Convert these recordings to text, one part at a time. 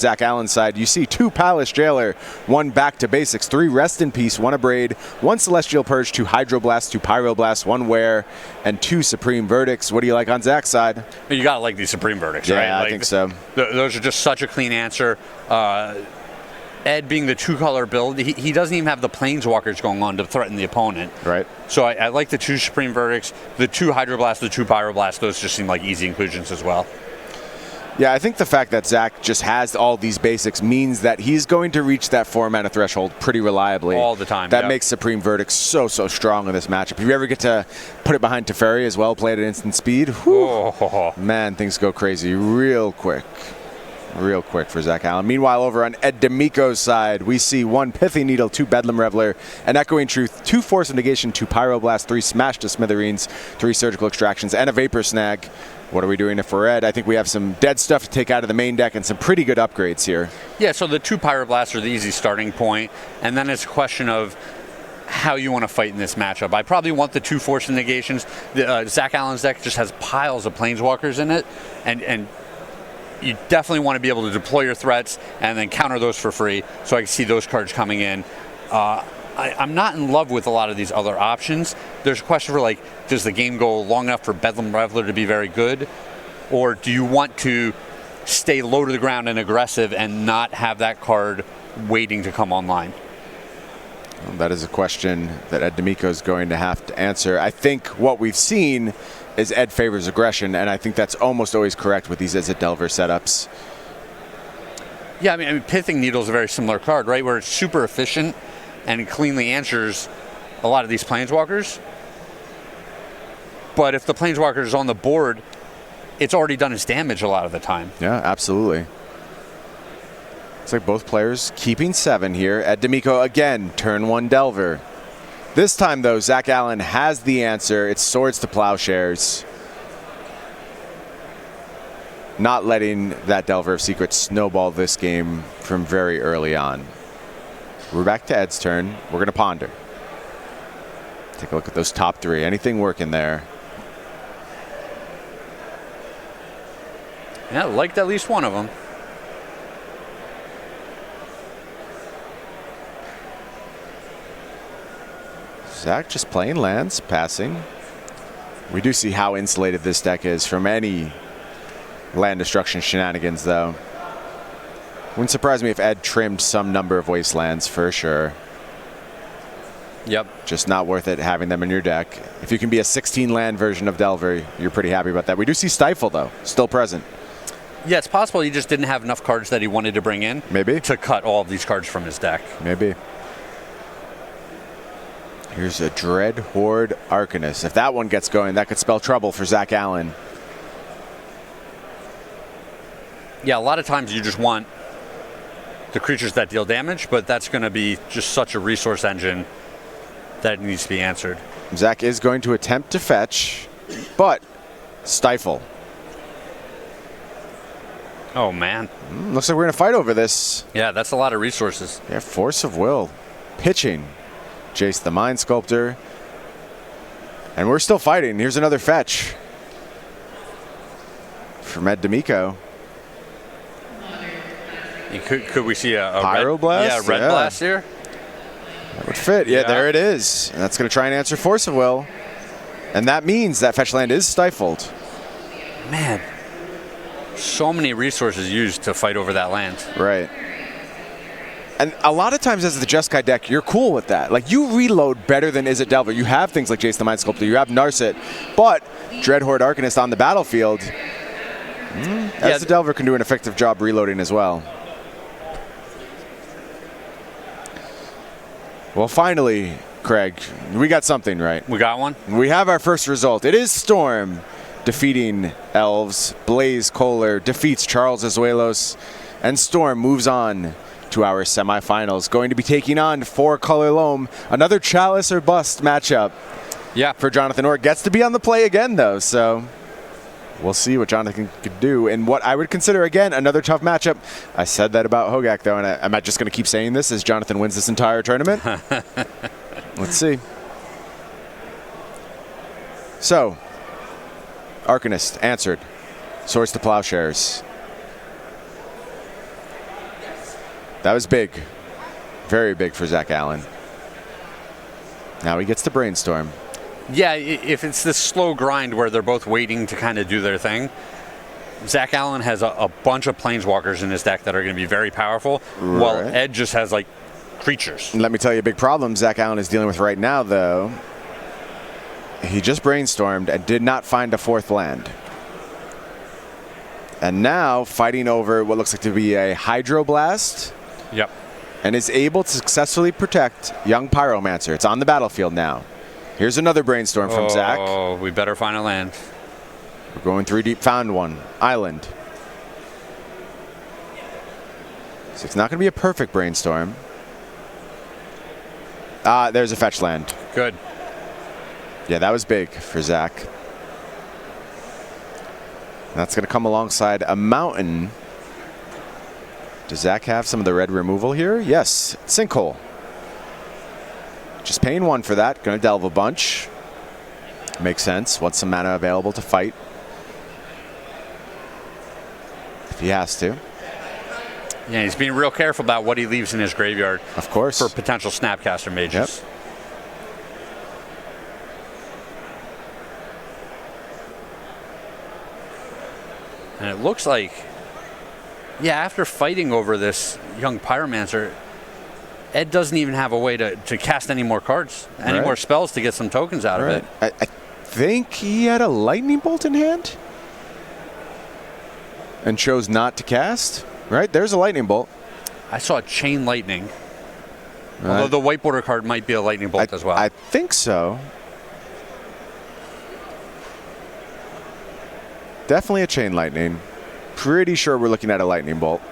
Zach Allen's side, you see 2 Palace Jailer, 1 Back to Basics, 3 Rest in Peace, 1 Abrade, 1 Celestial Purge, 2 Hydroblast, 2 Pyroblast, 1 Wear, and 2 Supreme Verdicts. What do you like on Zach's side? You gotta like these Supreme Verdicts, yeah, right? I like, think so. Those are just such a clean answer. Ed being the 2-color build, he doesn't even have the Planeswalkers going on to threaten the opponent. Right. So I like the 2 Supreme Verdicts, the 2 Hydroblast, the 2 Pyroblast. Those just seem like easy inclusions as well. Yeah, I think the fact that Zach just has all these basics means that he's going to reach that 4-mana threshold pretty reliably. All the time, That makes Supreme Verdict so strong in this matchup. If you ever get to put it behind Teferi as well, play it at instant speed, man, things go crazy real quick. Real quick for Zach Allen. Meanwhile, over on Ed Demicco's side, we see 1 Pithy Needle, 2 Bedlam Reveler, an Echoing Truth, 2 Force of Negation, 2 Pyroblast, 3 Smash to Smithereens, 3 Surgical Extractions, and a Vapor Snag. What are we doing for Ed? I think we have some dead stuff to take out of the main deck and some pretty good upgrades here. Yeah, so the 2 Pyroblasts are the easy starting point, and then it's a question of how you want to fight in this matchup. I probably want the 2 Force of Negations. Zach Allen's deck just has piles of Planeswalkers in it, and you definitely want to be able to deploy your threats and then counter those for free, so I can see those cards coming in. I'm not in love with a lot of these other options. There's a question for, like, does the game go long enough for Bedlam Reveler to be very good? Or do you want to stay low to the ground and aggressive and not have that card waiting to come online? Well, that is a question that Ed Demicco is going to have to answer. I think what we've seen is Ed favors aggression, and I think that's almost always correct with these Izzet Delver setups. Yeah, I mean, Pithing Needle is a very similar card, right? Where it's super efficient and cleanly answers a lot of these Planeswalkers. But if the Planeswalker is on the board, it's already done its damage a lot of the time. Yeah, absolutely. It's like both players keeping 7 here. Ed Demicco again, turn 1 Delver. This time, though, Zach Allen has the answer. It's Swords to Plowshares. Not letting that Delver of Secrets snowball this game from very early on. We're back to Ed's turn. We're going to ponder. Take a look at those top 3. Anything working there? Yeah, liked at least one of them. Zach just playing lands, passing. We do see how insulated this deck is from any land destruction shenanigans, though. Wouldn't surprise me if Ed trimmed some number of wastelands for sure. Yep. Just not worth it having them in your deck. If you can be a 16-land version of Delver, you're pretty happy about that. We do see Stifle, though, still present. Yeah, it's possible he just didn't have enough cards that he wanted to bring in. Maybe. To cut all of these cards from his deck. Maybe. Here's a Dread Horde Arcanist. If that one gets going, that could spell trouble for Zach Allen. Yeah, a lot of times you just want the creatures that deal damage, but that's going to be just such a resource engine that it needs to be answered. Zach is going to attempt to fetch, but Stifle. Oh, man. Looks like we're going to fight over this. Yeah, that's a lot of resources. Yeah, Force of Will. Pitching. Jace the Mind Sculptor. And we're still fighting. Here's another fetch from Ed Demicco. Could we see a Pyroblast? Red Blast here? That would fit. Yeah, there it is. And that's going to try and answer Force of Will. And that means that fetch land is stifled. Man, so many resources used to fight over that land. Right. And a lot of times as the Jeskai deck, you're cool with that. Like, you reload better than Izzet Delver. You have things like Jace the Mind Sculptor. You have Narset. But Dread Horde Arcanist on the battlefield, Izzet Delver can do an effective job reloading as well. Well, finally, Craig, we got something right. We got one? We have our first result. It is Storm defeating Elves. Blaze Kohler defeats Charles Azuelos. And Storm moves on to our semifinals. Going to be taking on 4-color Loam. Another Chalice or Bust matchup. Yeah. For Jonathan Orr. Gets to be on the play again, though. So we'll see what Jonathan could do. And what I would consider, again, another tough matchup. I said that about Hogak, though. And am I just going to keep saying this as Jonathan wins this entire tournament? Let's see. So, Arcanist answered. Swords to Plowshares. That was big. Very big for Zach Allen. Now he gets to brainstorm. Yeah, if it's this slow grind where they're both waiting to kind of do their thing, Zach Allen has a bunch of planeswalkers in his deck that are going to be very powerful, while Ed just has like creatures. Let me tell you a big problem Zach Allen is dealing with right now, though. He just brainstormed and did not find a 4th land. And now fighting over what looks like to be a Hydroblast. Yep. And is able to successfully protect Young Pyromancer. It's on the battlefield now. Here's another brainstorm from Zach. Oh, we better find a land. We're going 3 deep, found one. Island. So it's not going to be a perfect brainstorm. There's a fetch land. Good. Yeah, that was big for Zach. That's going to come alongside a mountain. Does Zach have some of the red removal here? Yes, Sinkhole. Just paying 1 for that. Going to delve a bunch. Makes sense. Wants some mana available to fight. If he has to. Yeah, he's being real careful about what he leaves in his graveyard. Of course. For potential Snapcaster Mages. Yep. And it looks like, yeah, after fighting over this Young Pyromancer, Ed doesn't even have a way to cast any more cards, any more spells to get some tokens out of it. I think he had a Lightning Bolt in hand and chose not to cast. Right, there's a Lightning Bolt. I saw a Chain Lightning. Although the white border card might be a Lightning Bolt as well. I think so. Definitely a Chain Lightning. Pretty sure we're looking at a Lightning Bolt.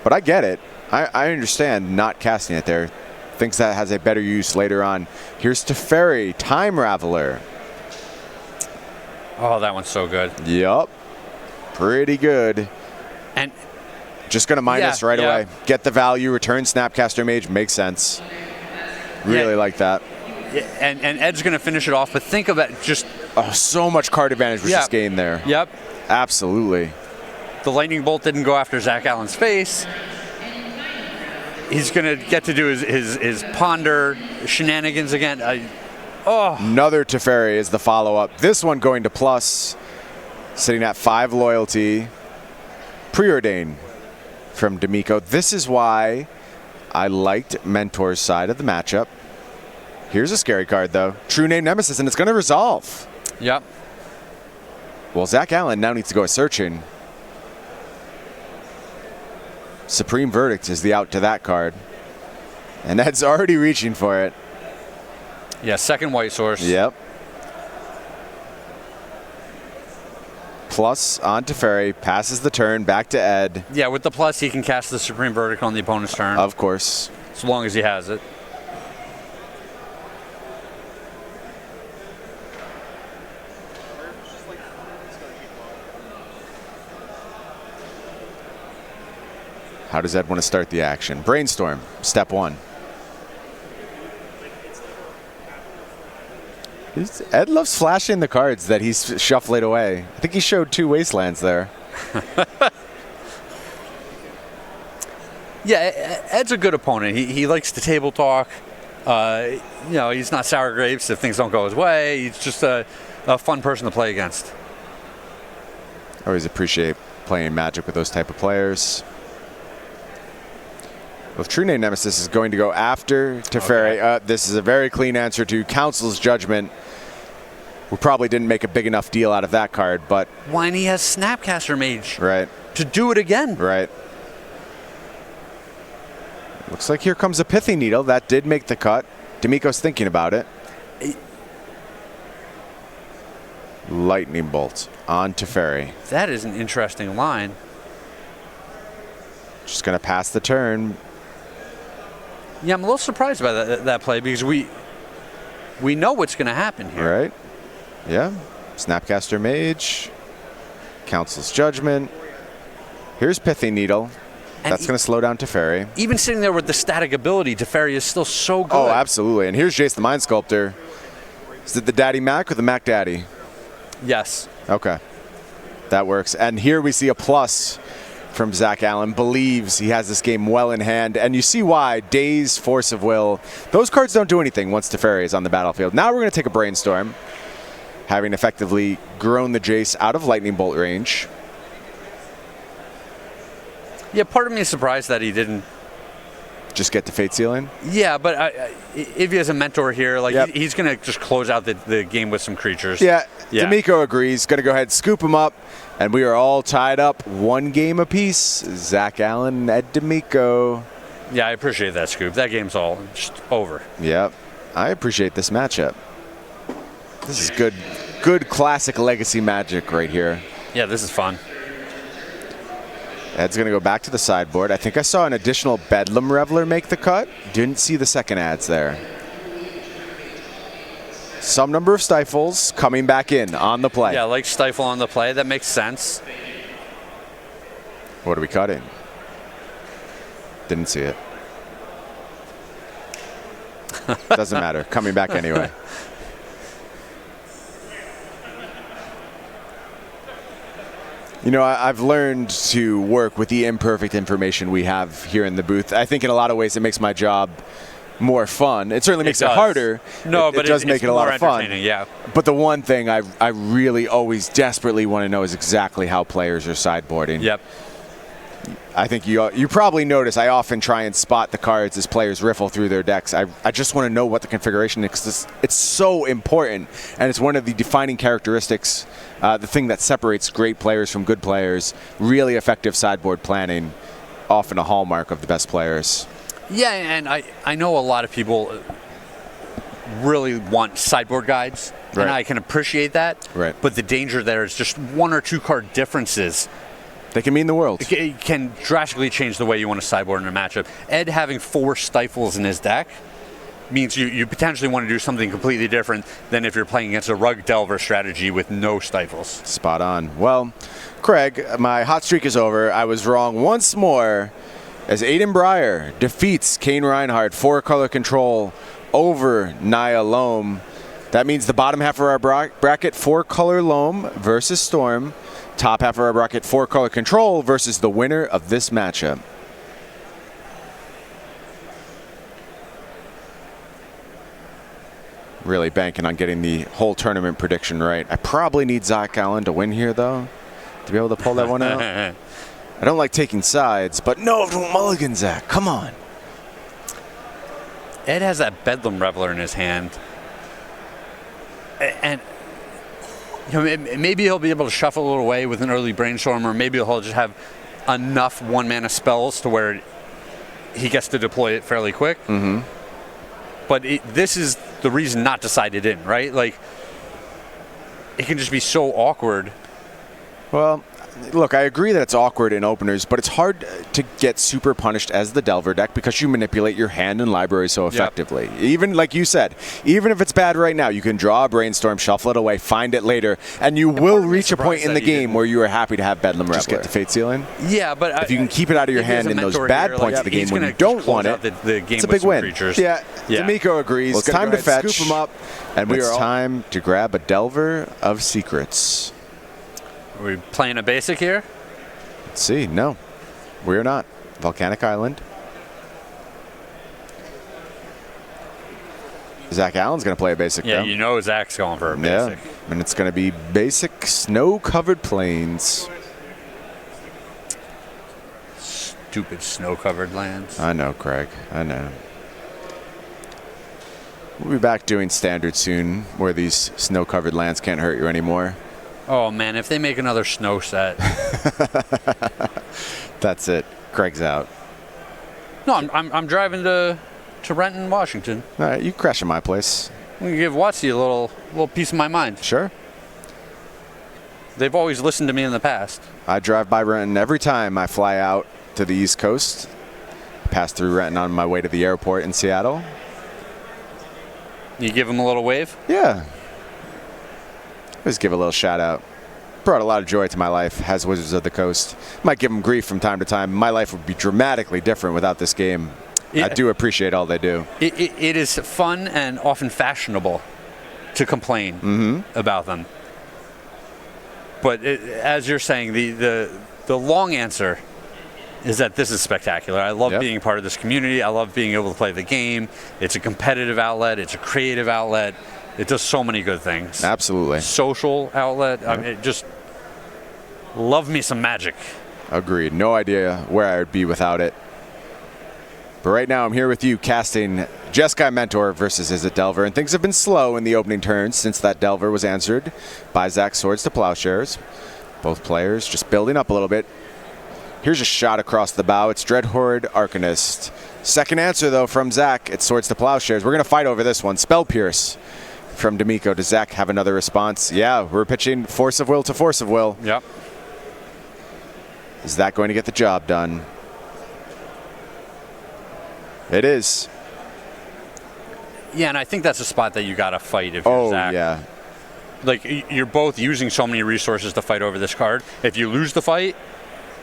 But I get it. I understand not casting it there. Thinks that has a better use later on. Here's Teferi, Time Raveler. Oh, that one's so good. Yup. Pretty good. And just going to minus right away. Get the value, return Snapcaster Mage. Makes sense. Really like that. Yeah, and Ed's going to finish it off, but think of it just... so much card advantage was just gained there. Yep. Absolutely. The Lightning Bolt didn't go after Zach Allen's face. He's going to get to do his ponder shenanigans again. Another Teferi is the follow-up. This one going to plus, sitting at 5 loyalty. Preordain from Demicco. This is why I liked Mentor's side of the matchup. Here's a scary card, though. True Name Nemesis, and it's going to resolve. Yep. Well, Zach Allen now needs to go searching. Supreme Verdict is the out to that card. And Ed's already reaching for it. Yeah, second white source. Yep. Plus on Teferi, passes the turn, back to Ed. Yeah, with the plus, he can cast the Supreme Verdict on the opponent's turn. Of course. As long as he has it. How does Ed want to start the action? Brainstorm, step 1. Ed loves flashing the cards that he's shuffling away. I think he showed 2 Wastelands there. Yeah, Ed's a good opponent. He likes to table talk. You know, he's not sour grapes if things don't go his way. He's just a fun person to play against. I always appreciate playing Magic with those type of players. Well, True Name Nemesis is going to go after Teferi. Okay. This is a very clean answer to Council's Judgment. We probably didn't make a big enough deal out of that card, but... When he has Snapcaster Mage. Right. To do it again. Right. Looks like here comes a Pithy Needle. That did make the cut. Demicco's thinking about it. Lightning Bolt on Teferi. That is an interesting line. Just going to pass the turn. Yeah, I'm a little surprised by that play because we know what's going to happen here. Right. Yeah. Snapcaster Mage. Council's Judgment. Here's Pithy Needle. And that's going to slow down Teferi. Even sitting there with the static ability, Teferi is still so good. Oh, absolutely. And here's Jace the Mind Sculptor. Is it the Daddy Mac or the Mac Daddy? Yes. Okay. That works. And here we see a plus from Zach Allen, believes he has this game well in hand, and you see why. Daze, Force of Will, those cards don't do anything once Teferi is on the battlefield. Now we're going to take a Brainstorm, having effectively grown the Jace out of Lightning Bolt range. Yeah, part of me is surprised that he didn't just get to Fate Sealing. Yeah, but if he has a mentor here, like Yep. he's going to just close out the game with some creatures. Yeah, Demicco agrees. Going to go ahead and scoop him up, and we are all tied up 1 game apiece. Zach Allen, Ed Demicco. Yeah, I appreciate that, Scoop. That game's all just over. Yep, I appreciate this matchup. This is good classic Legacy Magic right here. Yeah, this is fun. Ed's going to go back to the sideboard. I think I saw an additional Bedlam Reveler make the cut. Didn't see the second ads there. Some number of Stifles coming back in on the play. Yeah, like Stifle on the play. That makes sense. What are we cutting? Didn't see it. Doesn't matter. Coming back anyway. You know, I've learned to work with the imperfect information we have here in the booth. I think in a lot of ways it makes my job more fun. It certainly makes it harder. No, but it does make it a lot of fun. Yeah. But the one thing I really always desperately want to know is exactly how players are sideboarding. Yep. I think you probably notice I often try and spot the cards as players riffle through their decks. I just want to know what the configuration is. It's so important, and it's one of the defining characteristics, the thing that separates great players from good players. Really effective sideboard planning, often a hallmark of the best players. Yeah, and I know a lot of people really want sideboard guides, right. And I can appreciate that. Right. But the danger there is just 1 or 2 card differences. They can mean the world. It can drastically change the way you want to sideboard in a matchup. Ed having 4 Stifles in his deck means you potentially want to do something completely different than if you're playing against a Rug Delver strategy with no Stifles. Spot on. Well, Craig, my hot streak is over. I was wrong once more as Aiden Breyer defeats Kane Reinhardt 4-color control over Nia Loam. That means the bottom half of our bracket, 4-color Loam versus Storm. Top half of our bracket, 4-color control versus the winner of this matchup. Really banking on getting the whole tournament prediction right. I probably need Zach Allen to win here, though, to be able to pull that one out. I don't like taking sides, but no, don't mulligan, Zach. Come on. Ed has that Bedlam Reveler in his hand. And you know, maybe he'll be able to shuffle it away with an early Brainstorm, or maybe he'll just have enough 1-mana spells to where he gets to deploy it fairly quick. Mm-hmm. But this is the reason not to side it in, right? Like, it can just be so awkward. Well, look, I agree that it's awkward in openers, but it's hard to get super punished as the Delver deck because you manipulate your hand and library so effectively. Yep. Even like you said, even if it's bad right now, you can draw a Brainstorm, shuffle it away, find it later, and you will reach a point in the game where you are happy to have Bedlam Reveler. Just get the Fate Sealing. Yeah, but if you can keep it out of your hand in those bad points of the game when you don't want it, it's a big win. Yeah. Demicco agrees. Well, it's time to fetch. Scoop him up, and it's time to grab a Delver of Secrets. Are we playing a basic here? Let's see. No, we're not. Volcanic Island. Zach Allen's going to play a basic. Yeah, though. You know Zach's going for a basic. Yeah, and it's going to be basic snow-covered plains. Stupid snow-covered lands. I know, Craig. I know. We'll be back doing standard soon, where these snow-covered lands can't hurt you anymore. Oh man, if they make another snow set. That's it. Craig's out. No, I'm driving to Renton, Washington. All right, you crash at my place. We can give Watsy a little piece of my mind. Sure. They've always listened to me in the past. I drive by Renton every time I fly out to the East Coast. Pass through Renton on my way to the airport in Seattle. You give them a little wave? Yeah. Just give a little shout out. Brought a lot of joy to my life as Wizards of the Coast. Might give them grief from time to time. My life would be dramatically different without this game. I do appreciate all they do. It is fun and often fashionable to complain about them. But as you're saying, the long answer is that this is spectacular. I love being part of this community. I love being able to play the game. It's a competitive outlet. It's a creative outlet. It does so many good things. Absolutely. Social outlet. I mean, it just love me some Magic. Agreed. No idea where I would be without it. But right now I'm here with you casting Jeskai Mentor versus Izzet Delver, and things have been slow in the opening turns since that Delver was answered by Zach Swords to Plowshares. Both players just building up a little bit. Here's a shot across the bow. It's Dreadhorde Arcanist. Second answer, though, from Zach. It's Swords to Plowshares. We're going to fight over this one. Spell Pierce from Demicco. Does Zach have another response? Yeah, we're pitching Force of Will to Force of Will. Yep. Is that going to get the job done? It is. Yeah, and I think that's a spot that you got to fight if you're Zach. Oh, yeah. Like, you're both using so many resources to fight over this card. If you lose the fight,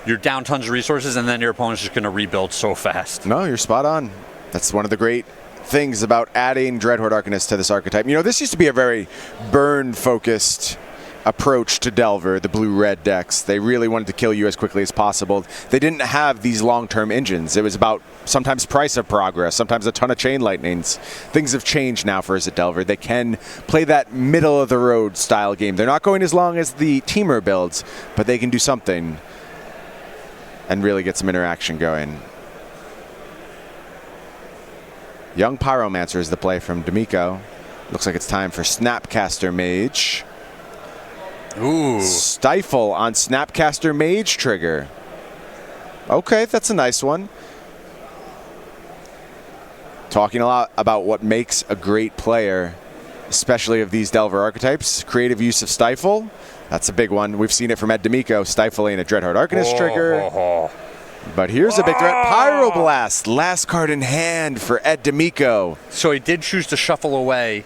you're down tons of resources, and then your opponent's just going to rebuild so fast. No, you're spot on. That's one of the great things about adding Dreadhorde Arcanist to this archetype. You know, this used to be a very burn-focused approach to Delver, the blue-red decks. They really wanted to kill you as quickly as possible. They didn't have these long-term engines. It was about sometimes price of progress, sometimes a ton of chain lightnings. Things have changed now for Izzet Delver. They can play that middle-of-the-road style game. They're not going as long as the teamer builds, but they can do something and really get some interaction going. Young Pyromancer is the play from Demicco. Looks like it's time for Snapcaster Mage. Ooh. Stifle on Snapcaster Mage trigger. Okay, that's a nice one. Talking a lot about what makes a great player, especially of these Delver archetypes. Creative use of Stifle. That's a big one. We've seen it from Ed Demicco, stifling a Dreadhorde Arcanist trigger. But here's a big threat. Pyroblast. Last card in hand for Ed Demicco. So he did choose to shuffle away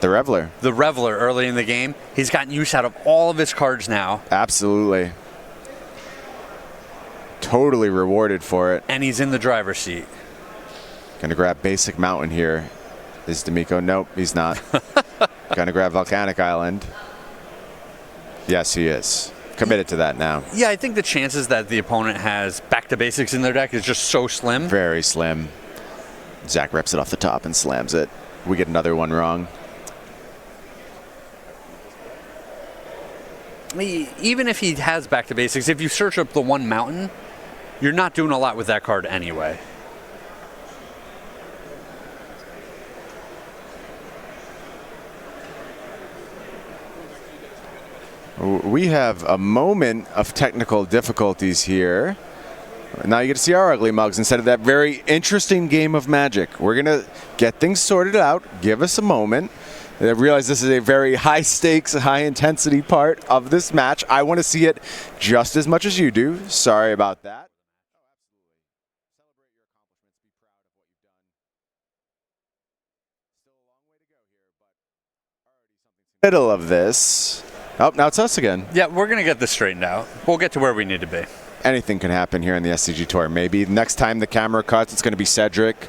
the Reveler. The Reveler early in the game. He's gotten use out of all of his cards now. Absolutely. Totally rewarded for it. And he's in the driver's seat. Gonna grab Basic Mountain here. Is Demicco? Nope, he's not. Gonna grab Volcanic Island. Yes, he is. Committed to that now. Yeah, I think the chances that the opponent has back to basics in their deck is just so slim. Very slim. Zach reps it off the top and slams it. We get another one wrong. Even if he has back to basics, if you search up the one mountain, you're not doing a lot with that card anyway. We have a moment of technical difficulties here. Now you get to see our ugly mugs instead of that very interesting game of Magic. We're going to get things sorted out. Give us a moment. I realize this is a very high stakes, high intensity part of this match. I want to see it just as much as you do. Sorry about that. Middle of this. Oh, now it's us again. Yeah, we're going to get this straightened out. We'll get to where we need to be. Anything can happen here in the SCG Tour. Maybe next time the camera cuts, it's going to be Cedric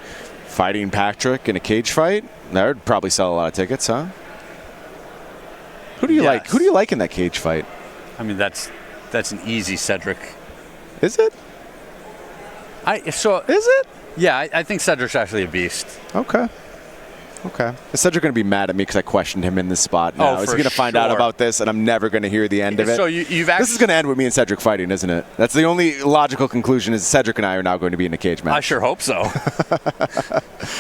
fighting Patrick in a cage fight. That would probably sell a lot of tickets, huh? Who do you like? Who do you like in that cage fight? I mean, that's an easy Cedric. Is it? Is it? Yeah, I think Cedric's actually a beast. Okay. Okay. Is Cedric going to be mad at me because I questioned him in this spot now? Is he going to find out about this and I'm never going to hear the end of it? So you've actually... This is going to end with me and Cedric fighting, isn't it? That's the only logical conclusion is Cedric and I are now going to be in a cage match. I sure hope so.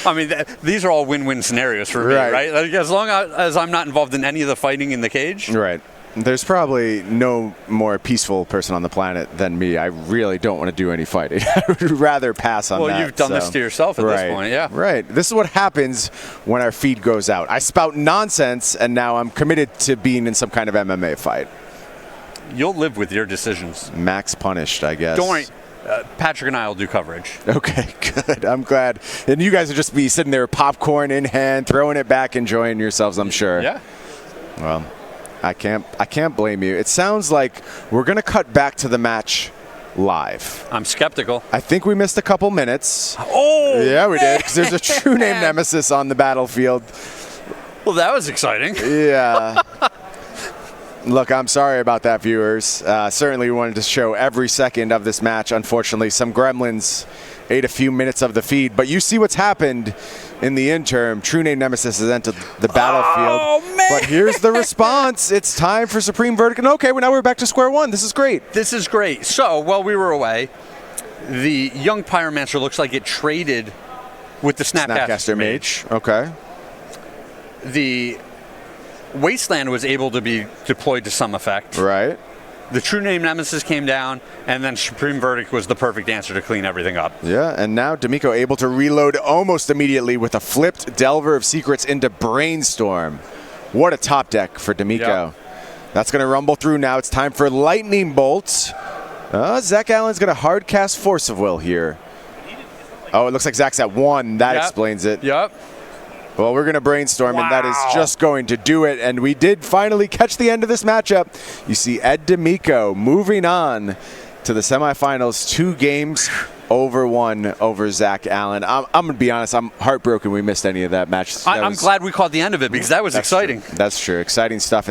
I mean, these are all win-win scenarios for me, right? Like, as long as I'm not involved in any of the fighting in the cage. Right. There's probably no more peaceful person on the planet than me. I really don't want to do any fighting. I would rather pass on that. Well, you've done this to yourself at this point, yeah. Right. This is what happens when our feed goes out. I spout nonsense, and now I'm committed to being in some kind of MMA fight. You'll live with your decisions. Max punished, I guess. Don't worry. Patrick and I will do coverage. Okay, good. I'm glad. And you guys will just be sitting there, popcorn in hand, throwing it back, enjoying yourselves, I'm sure. Yeah. Well, I can't blame you. It sounds like we're going to cut back to the match live. I'm skeptical. I think we missed a couple minutes. Oh! Yeah, we did, because there's a true name nemesis on the battlefield. Well, that was exciting. Yeah. Look, I'm sorry about that, viewers. Certainly we wanted to show every second of this match. Unfortunately, some gremlins ate a few minutes of the feed, but you see what's happened in the interim. True Name Nemesis has entered the battlefield. Oh, man. But here's the response. It's time for Supreme Verdict. And okay, well, now we're back to square one. This is great. This is great. So, while we were away, the young Pyromancer looks like it traded with the Snapcaster Mage. Okay. The Wasteland was able to be deployed to some effect. Right. The True Name Nemesis came down, and then Supreme Verdict was the perfect answer to clean everything up. Yeah, and now Demicco able to reload almost immediately with a flipped Delver of Secrets into Brainstorm. What a top deck for Demicco. Yep. That's going to rumble through now. It's time for Lightning Bolt. Zach Allen's going to hard cast Force of Will here. Oh, it looks like Zach's at 1. That explains it. Yep. Well, we're going to Brainstorm, and that is just going to do it. And we did finally catch the end of this matchup. You see Ed Demicco moving on to the semifinals, 2 games over 1 over Zach Allen. I'm going to be honest, I'm heartbroken we missed any of that match. I'm glad we caught the end of it because that was exciting. True. That's true. Exciting stuff.